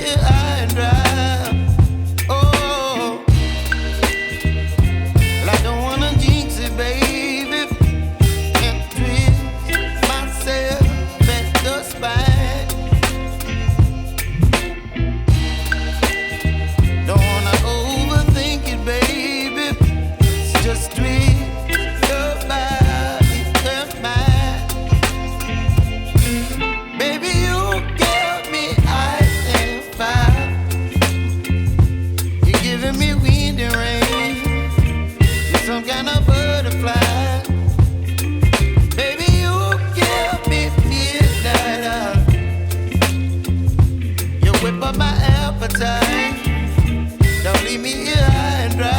here high and dry. Oh, well, I don't wanna jinx it, baby, and twist myself at the spine. Don't wanna overthink it, baby. It's just twist your body and mine. Baby, you give me ice and fire. You're giving me wind and rain. You're some kind of butterfly. Baby, you give me midnight. You whip up my appetite. Don't leave me here high and dry.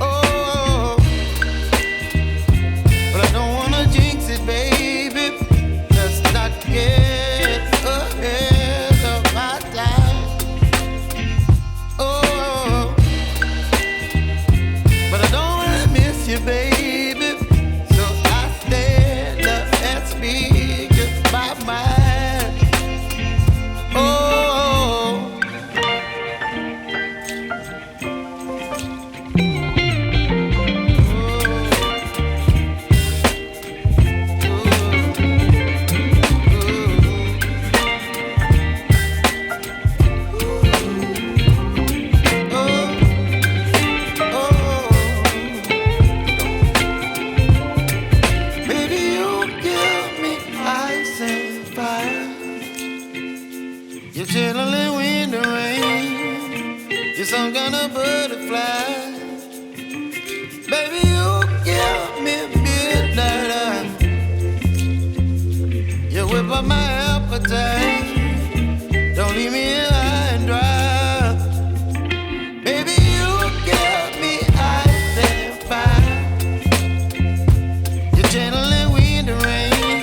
Oh, but I don't wanna jinx it, baby. Let's not get ahead of my time. Oh, but I don't wanna miss you, baby. So I stand up and speak my mind. Oh. Baby, you give me ice and fire. You're chilling wind and rain. You're some kind of butterfly. Baby, you give me midnight. You whip up my appetite.